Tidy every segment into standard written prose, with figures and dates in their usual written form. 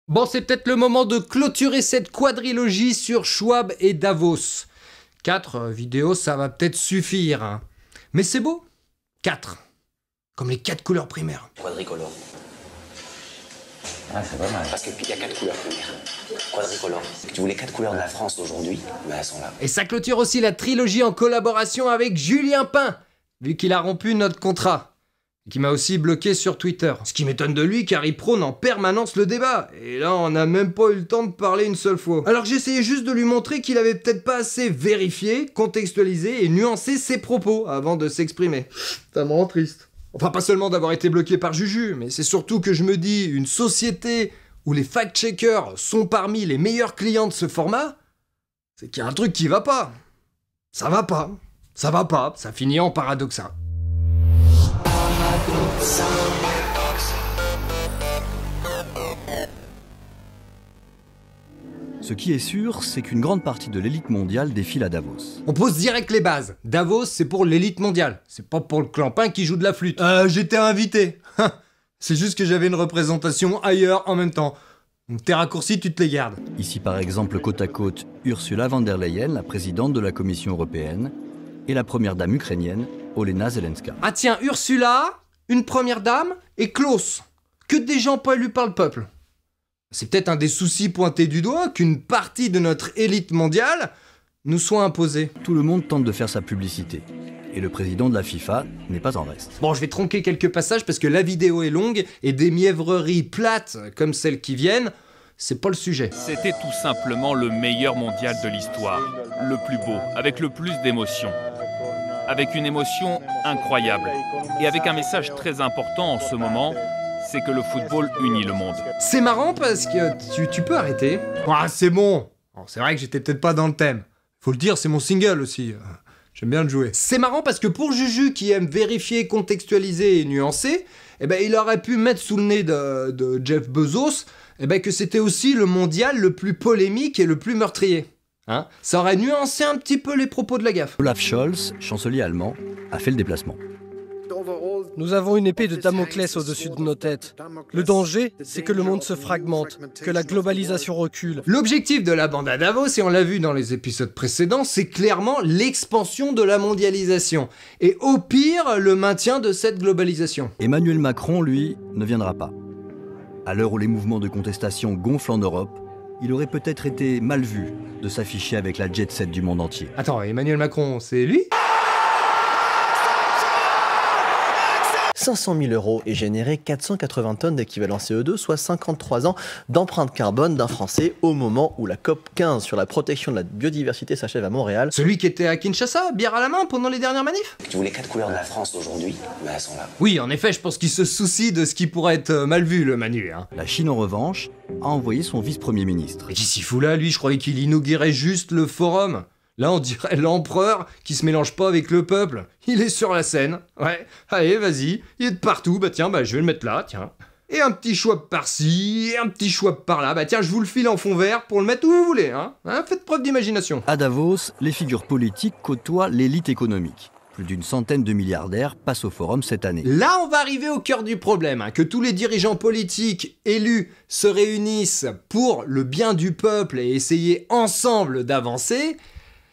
Bon, c'est peut-être le moment de clôturer cette quadrilogie sur Schwab et Davos. 4 vidéos, ça va peut-être suffire, hein. Mais c'est beau. 4. Comme les 4 couleurs primaires. Quadricolore. Ah, c'est pas mal. Parce qu'il y a 4 couleurs primaires. Quadricolore. Tu voulais 4 couleurs de la France aujourd'hui, mais elles sont là. Et ça clôture aussi la trilogie en collaboration avec Julien Pain, vu qu'il a rompu notre contrat. Et qui m'a aussi bloqué sur Twitter. Ce qui m'étonne de lui car il prône en permanence le débat. Et là, on n'a même pas eu le temps de parler une seule fois. Alors j'essayais juste de lui montrer qu'il avait peut-être pas assez vérifié, contextualisé et nuancé ses propos avant de s'exprimer. Ça me rend triste. Enfin, pas seulement d'avoir été bloqué par Juju, mais c'est surtout que je me dis, une société où les fact-checkers sont parmi les meilleurs clients de ce format, c'est qu'il y a un truc qui va pas. Ça va pas. Ça va pas. Ça finit en paradoxal. Ce qui est sûr, c'est qu'une grande partie de l'élite mondiale défile à Davos. On pose direct les bases. Davos, c'est pour l'élite mondiale. C'est pas pour le clampin qui joue de la flûte. J'étais invité. C'est juste que j'avais une représentation ailleurs en même temps. Donc tes raccourcis, tu te les gardes. Ici par exemple côte à côte Ursula von der Leyen, la présidente de la Commission européenne, et la première dame ukrainienne, Olena Zelenska. Ah tiens, Ursula, une première dame, et Klaus. Que des gens pas élus par le peuple. C'est peut-être un des soucis pointés du doigt qu'une partie de notre élite mondiale nous soit imposée. Tout le monde tente de faire sa publicité. Et le président de la FIFA n'est pas en reste. Bon, je vais tronquer quelques passages parce que la vidéo est longue et des mièvreries plates comme celles qui viennent, c'est pas le sujet. C'était tout simplement le meilleur mondial de l'histoire. Le plus beau, avec le plus d'émotions. Avec une émotion incroyable. Et avec un message très important en ce moment, c'est que le football unit le monde. C'est marrant parce que tu peux arrêter. Ah, c'est bon. Alors, c'est vrai que j'étais peut-être pas dans le thème. Faut le dire, c'est mon single aussi. J'aime bien le jouer. C'est marrant parce que pour Juju qui aime vérifier, contextualiser et nuancer, eh ben, il aurait pu mettre sous le nez de Jeff Bezos eh ben, que c'était aussi le mondial le plus polémique et le plus meurtrier. Hein, ça aurait nuancé un petit peu les propos de la gaffe. Olaf Scholz, chancelier allemand, a fait le déplacement. Nous avons une épée de Damoclès au-dessus de nos têtes. Le danger, c'est que le monde se fragmente, que la globalisation recule. L'objectif de la bande à Davos, et on l'a vu dans les épisodes précédents, c'est clairement l'expansion de la mondialisation. Et au pire, le maintien de cette globalisation. Emmanuel Macron, lui, ne viendra pas. À l'heure où les mouvements de contestation gonflent en Europe, il aurait peut-être été mal vu de s'afficher avec la jet-set du monde entier. Attends, Emmanuel Macron, c'est lui ? 500 000 € et générer 480 tonnes d'équivalent CO2, soit 53 ans d'empreinte carbone d'un Français au moment où la COP 15 sur la protection de la biodiversité s'achève à Montréal. Celui qui était à Kinshasa, bière à la main pendant les dernières manifs ? Tu voulais 4 couleurs de la France aujourd'hui, mais elles sont là. Oui, en effet, je pense qu'il se soucie de ce qui pourrait être mal vu, le Manu. Hein. La Chine, en revanche, a envoyé son vice-premier ministre. Et qui s'y fout là, lui ? Je croyais qu'il inaugurait juste le forum. Là, on dirait l'empereur qui se mélange pas avec le peuple. Il est sur la scène. Ouais, allez, vas-y. Il est de partout. Bah tiens, je vais le mettre là, tiens. Et un petit Schwab par-ci, et un petit Schwab par-là. Bah tiens, je vous le file en fond vert pour le mettre où vous voulez, hein. Faites preuve d'imagination. À Davos, les figures politiques côtoient l'élite économique. Plus d'une centaine de milliardaires passent au forum cette année. Là, on va arriver au cœur du problème, hein, que tous les dirigeants politiques élus se réunissent pour le bien du peuple et essayer ensemble d'avancer.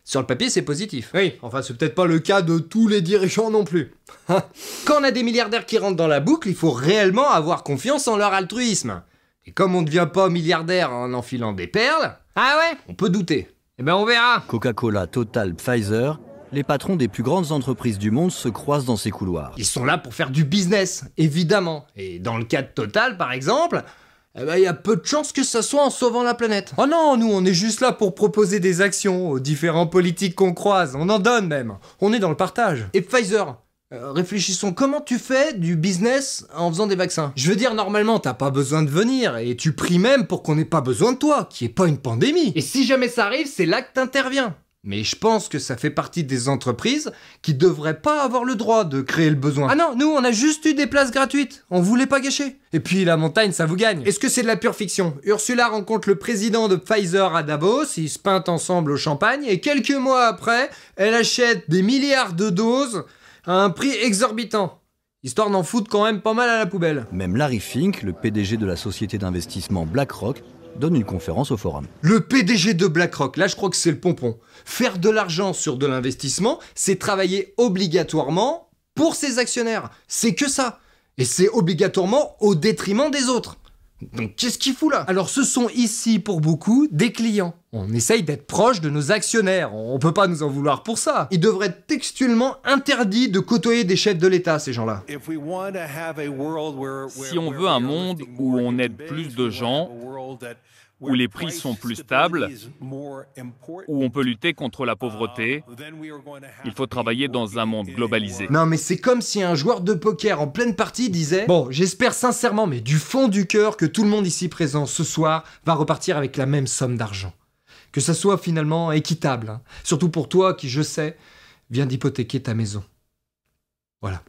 Sur le papier, c'est positif. Oui, enfin, c'est peut-être pas le cas de tous les dirigeants non plus. Quand on a des milliardaires qui rentrent dans la boucle, il faut réellement avoir confiance en leur altruisme. Et comme on ne devient pas milliardaire en enfilant des perles, ah ouais, on peut douter. Eh ben on verra. Coca-Cola, Total, Pfizer, les patrons des plus grandes entreprises du monde se croisent dans ces couloirs. Ils sont là pour faire du business, évidemment. Et dans le cas de Total, par exemple, eh ben, y a peu de chances que ça soit en sauvant la planète. Oh non, nous, on est juste là pour proposer des actions aux différents politiques qu'on croise. On en donne même. On est dans le partage. Et Pfizer, réfléchissons, comment tu fais du business en faisant des vaccins ? Je veux dire, normalement, t'as pas besoin de venir, et tu pries même pour qu'on n'ait pas besoin de toi, qu'il n'y ait pas une pandémie. Et si jamais ça arrive, c'est là que t'interviens. Mais je pense que ça fait partie des entreprises qui devraient pas avoir le droit de créer le besoin. Ah non, nous on a juste eu des places gratuites, on voulait pas gâcher. Et puis la montagne ça vous gagne. Est-ce que c'est de la pure fiction ? Ursula rencontre le président de Pfizer à Davos, ils se pintent ensemble au champagne et quelques mois après, elle achète des milliards de doses à un prix exorbitant. histoire d'en foutre quand même pas mal à la poubelle. Même Larry Fink, le PDG de la société d'investissement BlackRock, donne une conférence au forum. Le PDG de BlackRock, là je crois que c'est le pompon. Faire de l'argent sur de l'investissement, c'est travailler obligatoirement pour ses actionnaires. C'est que ça. Et c'est obligatoirement au détriment des autres. Donc qu'est-ce qu'il fout là? Alors ce sont ici pour beaucoup des clients. On essaye d'être proche de nos actionnaires, on peut pas nous en vouloir pour ça. Il devrait être textuellement interdit de côtoyer des chefs de l'État, ces gens-là. Si on veut un monde où on aide plus de gens, où les prix sont plus stables, où on peut lutter contre la pauvreté, il faut travailler dans un monde globalisé. Non mais c'est comme si un joueur de poker en pleine partie disait « Bon, j'espère sincèrement, mais du fond du cœur, que tout le monde ici présent ce soir va repartir avec la même somme d'argent. Que ça soit finalement équitable, hein. Surtout pour toi qui, je sais, viens d'hypothéquer ta maison. » Voilà.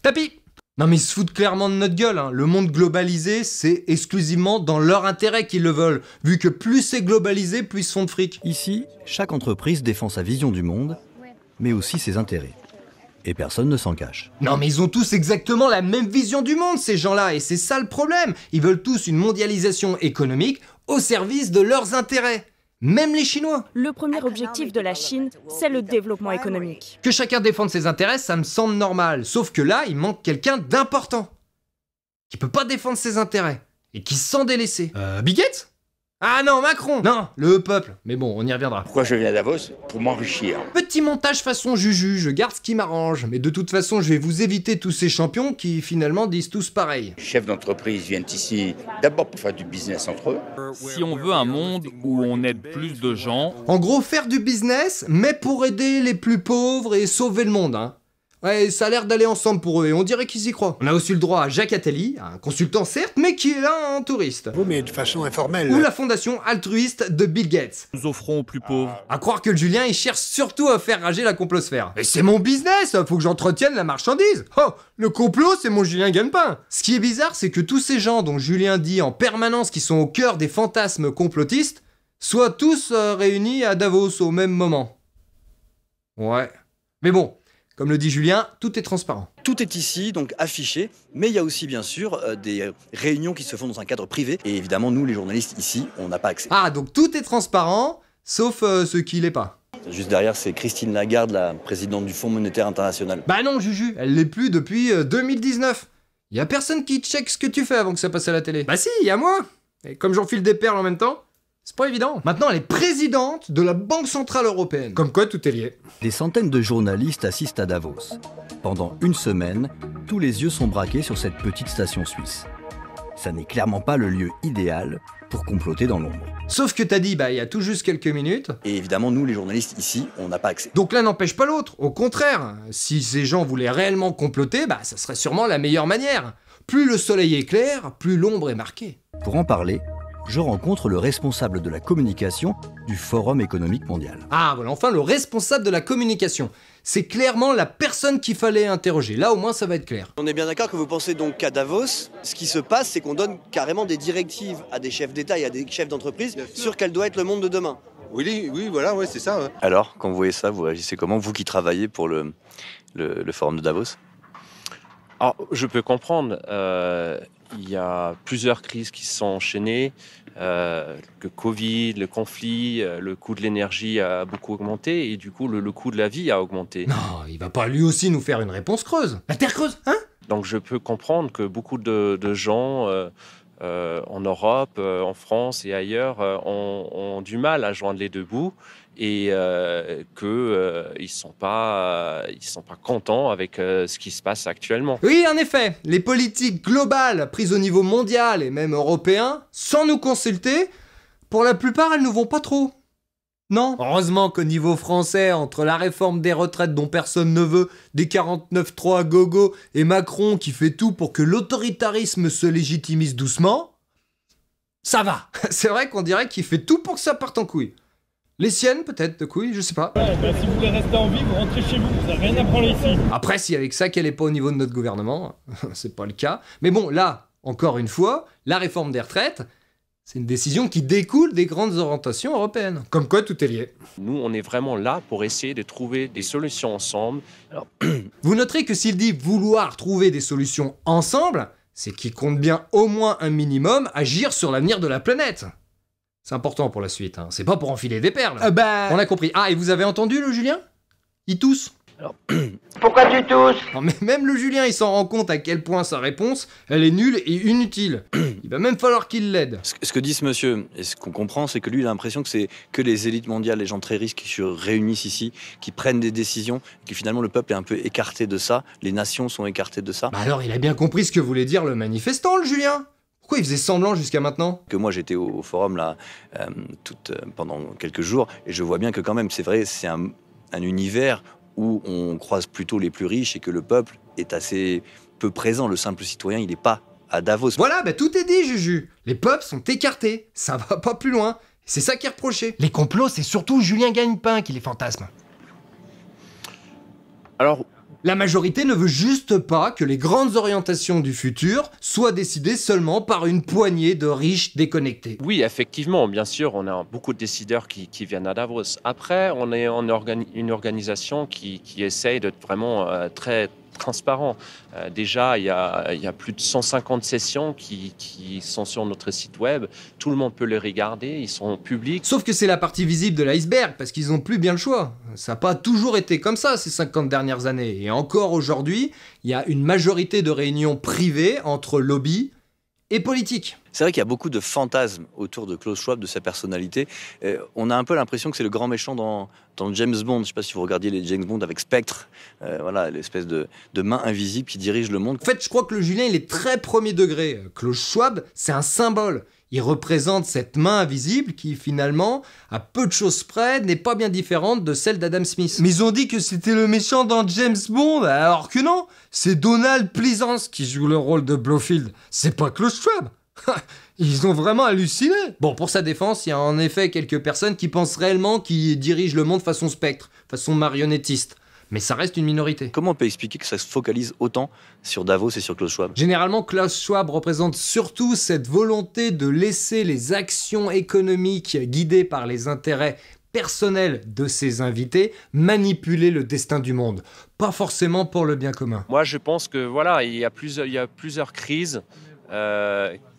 Tapis! Non mais ils se foutent clairement de notre gueule, hein. Le monde globalisé, c'est exclusivement dans leur intérêt qu'ils le veulent, vu que plus c'est globalisé, plus ils se font de fric. Ici, chaque entreprise défend sa vision du monde, mais aussi ses intérêts. Et personne ne s'en cache. Non mais ils ont tous exactement la même vision du monde, ces gens-là, et c'est ça le problème. Ils veulent tous une mondialisation économique au service de leurs intérêts. Même les Chinois. Le premier objectif de la Chine, c'est le développement économique. Que chacun défende ses intérêts, ça me semble normal. Sauf que là, il manque quelqu'un d'important. Qui peut pas défendre ses intérêts. Et qui se sent délaissé. Bill Gates ? Ah non, Macron. Non, le peuple. Mais bon, on y reviendra. Pourquoi je viens à Davos? Pour m'enrichir. Petit montage façon Juju, je garde ce qui m'arrange. Mais de toute façon, je vais vous éviter tous ces champions qui finalement disent tous pareil. Les chefs d'entreprise viennent ici d'abord pour faire du business entre eux. Si on veut un monde où on aide plus de gens... En gros, faire du business, mais pour aider les plus pauvres et sauver le monde, hein. Ouais, ça a l'air d'aller ensemble pour eux, et on dirait qu'ils y croient. On a aussi le droit à Jacques Attali, un consultant certes, mais qui est là, un touriste. Oui, mais de façon informelle. Ou la fondation altruiste de Bill Gates. Nous offrons aux plus pauvres. À croire que le Julien, il cherche surtout à faire rager la complosphère. Mais c'est mon business, faut que j'entretienne la marchandise. Oh, le complot, c'est mon Julien Gagne-Pain. Ce qui est bizarre, c'est que tous ces gens dont Julien dit en permanence qu'ils sont au cœur des fantasmes complotistes, soient tous réunis à Davos au même moment. Ouais. Mais bon... Comme le dit Julien, tout est transparent. Tout est ici, donc affiché, mais il y a aussi bien sûr des réunions qui se font dans un cadre privé. Et évidemment, nous, les journalistes ici, on n'a pas accès. Ah, donc tout est transparent, sauf ce qui l'est pas. Juste derrière, c'est Christine Lagarde, la présidente du Fonds monétaire international. Bah non, Juju, elle l'est plus depuis 2019. Y a personne qui check ce que tu fais avant que ça passe à la télé. Bah si, y a moi. Et comme j'enfile des perles en même temps, c'est pas évident. Maintenant, elle est présidente de la Banque Centrale Européenne. Comme quoi, tout est lié. Des centaines de journalistes assistent à Davos. Pendant une semaine, tous les yeux sont braqués sur cette petite station suisse. Ça n'est clairement pas le lieu idéal pour comploter dans l'ombre. Sauf que t'as dit, bah il y a tout juste quelques minutes. Et évidemment, nous, les journalistes ici, on n'a pas accès. Donc l'un n'empêche pas l'autre. Au contraire, si ces gens voulaient réellement comploter, bah ça serait sûrement la meilleure manière. Plus le soleil est clair, plus l'ombre est marquée. Pour en parler, je rencontre le responsable de la communication du Forum économique mondial. Ah, voilà, enfin le responsable de la communication. C'est clairement la personne qu'il fallait interroger. Là, au moins, ça va être clair. On est bien d'accord que vous pensez donc qu'à Davos, ce qui se passe, c'est qu'on donne carrément des directives à des chefs d'État et à des chefs d'entreprise sur quel doit être le monde de demain. Oui, voilà, ouais, c'est ça. Ouais. Alors, quand vous voyez ça, vous réagissez comment, vous qui travaillez pour le Forum de Davos? Alors, je peux comprendre. Il y a plusieurs crises qui se sont enchaînées. Le Covid, le conflit, le coût de l'énergie a beaucoup augmenté et du coup le coût de la vie a augmenté. Non, il va pas lui aussi nous faire une réponse creuse. La terre creuse, hein? Donc je peux comprendre que beaucoup de gens en Europe, en France et ailleurs ont du mal à joindre les deux bouts et qu'ils sont pas contents avec ce qui se passe actuellement. Oui, en effet, les politiques globales prises au niveau mondial et même européen, sans nous consulter, pour la plupart, elles ne vont pas trop. Non. Heureusement qu'au niveau français, entre la réforme des retraites dont personne ne veut, des 49.3 gogo et Macron qui fait tout pour que l'autoritarisme se légitimise doucement, ça va. C'est vrai qu'on dirait qu'il fait tout pour que ça parte en couille. Les siennes, peut-être, de couilles, je sais pas. Ouais, bah, si vous voulez rester en vie, vous rentrez chez vous, vous n'avez rien à prendre ici. Après, si avec ça qu'elle est pas au niveau de notre gouvernement, c'est pas le cas. Mais bon, là, encore une fois, la réforme des retraites, C'est une décision qui découle des grandes orientations européennes. Comme quoi, tout est lié. Nous, on est vraiment là pour essayer de trouver des solutions ensemble. Alors, vous noterez que s'il dit vouloir trouver des solutions ensemble, c'est qu'il compte bien au moins un minimum agir sur l'avenir de la planète. C'est important pour la suite, hein. C'est pas pour enfiler des perles. On a compris. Ah, et vous avez entendu le Julien? Il tousse. Alors... Pourquoi tu tousses? Non, mais même le Julien, il s'en rend compte à quel point sa réponse, elle est nulle et inutile. Il va même falloir qu'il l'aide. Ce que dit ce monsieur, et ce qu'on comprend, c'est que lui, il a l'impression que c'est que les élites mondiales, les gens très riches qui se réunissent ici, qui prennent des décisions, et que finalement le peuple est un peu écarté de ça, les nations sont écartées de ça. Bah alors, il a bien compris ce que voulait dire le manifestant, le Julien. Pourquoi il faisait semblant jusqu'à maintenant? Que moi, j'étais au forum là, pendant quelques jours, et je vois bien que quand même, c'est vrai, c'est un univers où on croise plutôt les plus riches et que le peuple est assez peu présent. Le simple citoyen, il n'est pas à Davos. Voilà, bah tout est dit, Juju. Les peuples sont écartés, ça va pas plus loin. C'est ça qui est reproché. Les complots, c'est surtout Julien Gagne-Pain qui les fantasme. Alors, la majorité ne veut juste pas que les grandes orientations du futur soient décidées seulement par une poignée de riches déconnectés. Oui, effectivement, bien sûr, on a beaucoup de décideurs qui viennent à Davos. Après, on est une organisation qui essaye d'être vraiment très transparent. Déjà, il y a plus de 150 sessions qui sont sur notre site web. Tout le monde peut les regarder, ils sont publics. Sauf que c'est la partie visible de l'iceberg, parce qu'ils n'ont plus bien le choix. Ça n'a pas toujours été comme ça ces 50 dernières années. Et encore aujourd'hui, il y a une majorité de réunions privées entre lobbies et politiques. C'est vrai qu'il y a beaucoup de fantasmes autour de Klaus Schwab, de sa personnalité. On a un peu l'impression que c'est le grand méchant dans James Bond. Je ne sais pas si vous regardiez les James Bond avec Spectre. Voilà, l'espèce de main invisible qui dirige le monde. En fait, je crois que le Julien, il est très premier degré. Klaus Schwab, c'est un symbole. Il représente cette main invisible qui, finalement, à peu de choses près, n'est pas bien différente de celle d'Adam Smith. Mais ils ont dit que c'était le méchant dans James Bond, alors que non. C'est Donald Pleasance qui joue le rôle de Blofeld. C'est pas Klaus Schwab. Ils ont vraiment halluciné. Bon, pour sa défense, il y a en effet quelques personnes qui pensent réellement qu'il dirige le monde façon Spectre, façon marionnettiste. Mais ça reste une minorité. Comment on peut expliquer que ça se focalise autant sur Davos et sur Klaus Schwab? Généralement, Klaus Schwab représente surtout cette volonté de laisser les actions économiques guidées par les intérêts personnels de ses invités manipuler le destin du monde. Pas forcément pour le bien commun. Moi, je pense que voilà, il y a plusieurs crises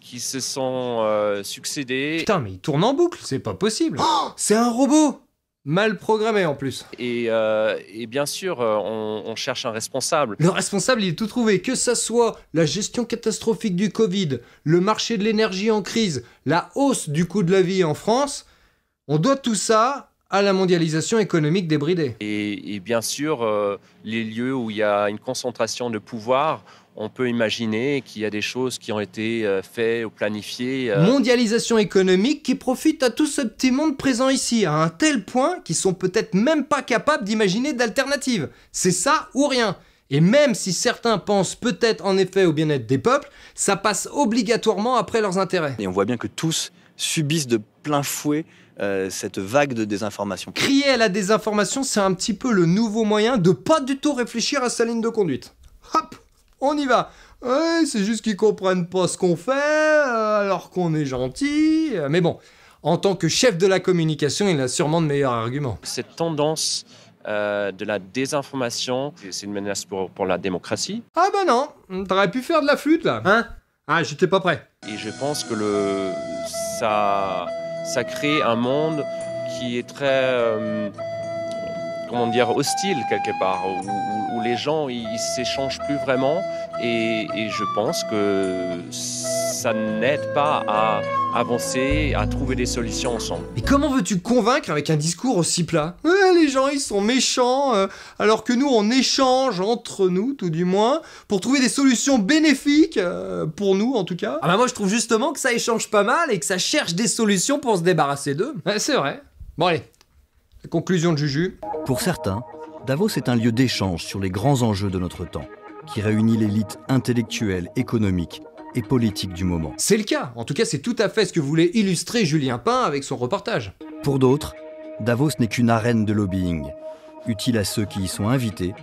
qui se sont succédées. Putain, mais il tourne en boucle, c'est pas possible. Oh, c'est un robot! Mal programmé en plus. Et bien sûr, on cherche un responsable. Le responsable, il est tout trouvé. Que ça soit la gestion catastrophique du Covid, le marché de l'énergie en crise, la hausse du coût de la vie en France, on doit tout ça à la mondialisation économique débridée. Et bien sûr, les lieux où il y a une concentration de pouvoir, on peut imaginer qu'il y a des choses qui ont été faites ou planifiées. Mondialisation économique qui profite à tout ce petit monde présent ici, à un tel point qu'ils sont peut-être même pas capables d'imaginer d'alternatives. C'est ça ou rien. Et même si certains pensent peut-être en effet au bien-être des peuples, ça passe obligatoirement après leurs intérêts. Et on voit bien que tous subissent de plein fouet cette vague de désinformation. Crier à la désinformation, c'est un petit peu le nouveau moyen de pas du tout réfléchir à sa ligne de conduite. Hop, on y va. Ouais, c'est juste qu'ils comprennent pas ce qu'on fait, alors qu'on est gentil. Mais bon, en tant que chef de la communication, il a sûrement de meilleurs arguments. Cette tendance de la désinformation, c'est une menace pour la démocratie. Ah bah non, t'aurais pu faire de la flûte là, hein? Ah, j'étais pas prêt. Et je pense que ça crée un monde qui est très, comment dire, hostile quelque part, où les gens ils s'échangent plus vraiment, et je pense que ça n'aide pas à avancer, à trouver des solutions ensemble. Mais comment veux-tu convaincre avec un discours aussi plat? Les gens ils sont méchants, alors que nous on échange entre nous, tout du moins, pour trouver des solutions bénéfiques, pour nous en tout cas. Ah bah moi je trouve justement que ça échange pas mal et que ça cherche des solutions pour se débarrasser d'eux. Ouais, c'est vrai. Bon allez, la conclusion de Juju. Pour certains, Davos est un lieu d'échange sur les grands enjeux de notre temps, qui réunit l'élite intellectuelle, économique et politique du moment. C'est le cas, en tout cas c'est tout à fait ce que voulait illustrer Julien Pain avec son reportage. Pour d'autres, Davos n'est qu'une arène de lobbying, utile à ceux qui y sont invités,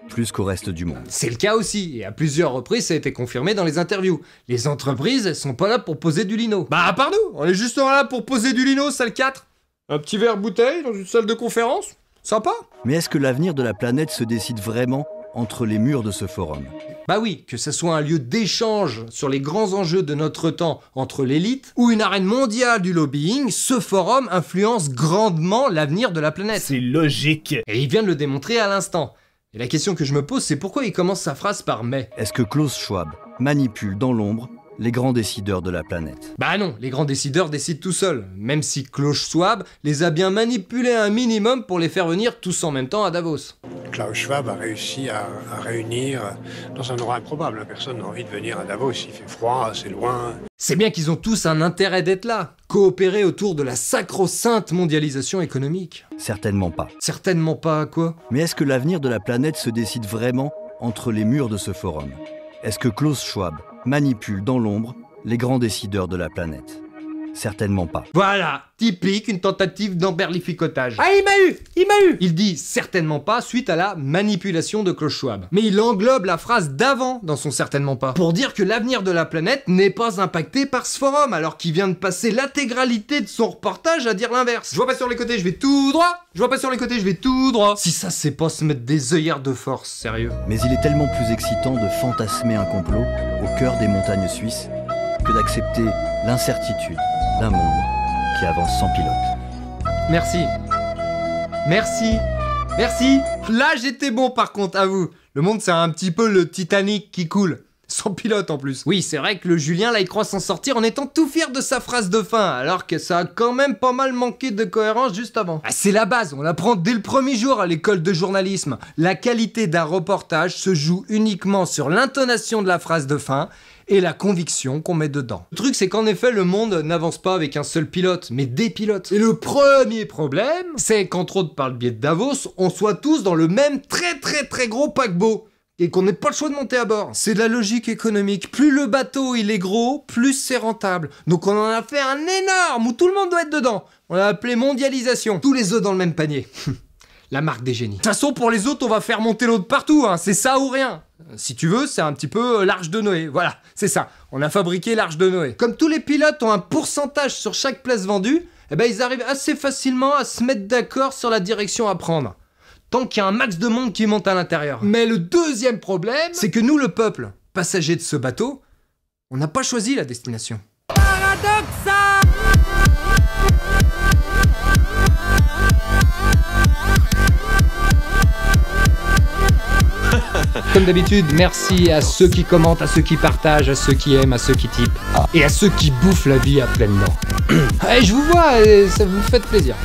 plus qu'au reste du monde. C'est le cas aussi, et à plusieurs reprises ça a été confirmé dans les interviews. Les entreprises, elles sont pas là pour poser du lino. Bah à part nous, on est justement là pour poser du lino, salle 4. Un petit verre bouteille dans une salle de conférence, sympa. Mais est-ce que l'avenir de la planète se décide vraiment entre les murs de ce forum? Bah oui, que ce soit un lieu d'échange sur les grands enjeux de notre temps entre l'élite ou une arène mondiale du lobbying, ce forum influence grandement l'avenir de la planète. C'est logique. Et il vient de le démontrer à l'instant. Et la question que je me pose, c'est pourquoi il commence sa phrase par « mais ». Est-ce que Klaus Schwab manipule dans l'ombre les grands décideurs de la planète? Bah non, les grands décideurs décident tout seuls, même si Klaus Schwab les a bien manipulés un minimum pour les faire venir tous en même temps à Davos. Klaus Schwab a réussi à réunir dans un endroit improbable. Personne n'a envie de venir à Davos, il fait froid, c'est loin. C'est bien qu'ils ont tous un intérêt d'être là, coopérer autour de la sacro-sainte mondialisation économique. Certainement pas. Certainement pas quoi? Mais est-ce que l'avenir de la planète se décide vraiment entre les murs de ce forum? Est-ce que Klaus Schwab manipule dans l'ombre les grands décideurs de la planète? Certainement pas. Voilà, typique, une tentative d'emberlificotage. Ah, il m'a eu. Il dit certainement pas suite à la manipulation de Klaus Schwab. Mais il englobe la phrase d'avant dans son certainement pas, pour dire que l'avenir de la planète n'est pas impacté par ce forum, alors qu'il vient de passer l'intégralité de son reportage à dire l'inverse. Je vois pas sur les côtés, je vais tout droit. Je vois pas sur les côtés, je vais tout droit. Si ça, c'est pas se mettre des œillères de force, sérieux. Mais il est tellement plus excitant de fantasmer un complot au cœur des montagnes suisses que d'accepter l'incertitude d'un monde qui avance sans pilote. Merci. Merci. Merci. Là, j'étais bon par contre, à vous. Le monde, c'est un petit peu le Titanic qui coule. Sans pilote en plus. Oui, c'est vrai que le Julien, là, il croit s'en sortir en étant tout fier de sa phrase de fin, alors que ça a quand même pas mal manqué de cohérence juste avant. Ah, c'est la base, on l'apprend dès le premier jour à l'école de journalisme. La qualité d'un reportage se joue uniquement sur l'intonation de la phrase de fin et la conviction qu'on met dedans. Le truc, c'est qu'en effet, le monde n'avance pas avec un seul pilote, mais des pilotes. Et le premier problème, c'est qu'entre autres par le biais de Davos, on soit tous dans le même très gros paquebot. Et qu'on n'ait pas le choix de monter à bord. C'est de la logique économique. Plus le bateau il est gros, plus c'est rentable. Donc on en a fait un énorme où tout le monde doit être dedans. On l'a appelé mondialisation. Tous les œufs dans le même panier. La marque des génies. De toute façon, pour les autres, on va faire monter l'eau de partout, hein. C'est ça ou rien. Si tu veux, c'est un petit peu l'arche de Noé. Voilà, c'est ça. On a fabriqué l'arche de Noé. Comme tous les pilotes ont un pourcentage sur chaque place vendue, eh ben, ils arrivent assez facilement à se mettre d'accord sur la direction à prendre. Tant qu'il y a un max de monde qui monte à l'intérieur. Mais le deuxième problème, c'est que nous, le peuple, passagers de ce bateau, on n'a pas choisi la destination. Paradoxa! Comme d'habitude, merci à ceux qui commentent, à ceux qui partagent, à ceux qui aiment, à ceux qui typent, et à ceux qui bouffent la vie à pleines dents. Je vous vois, ça vous fait plaisir.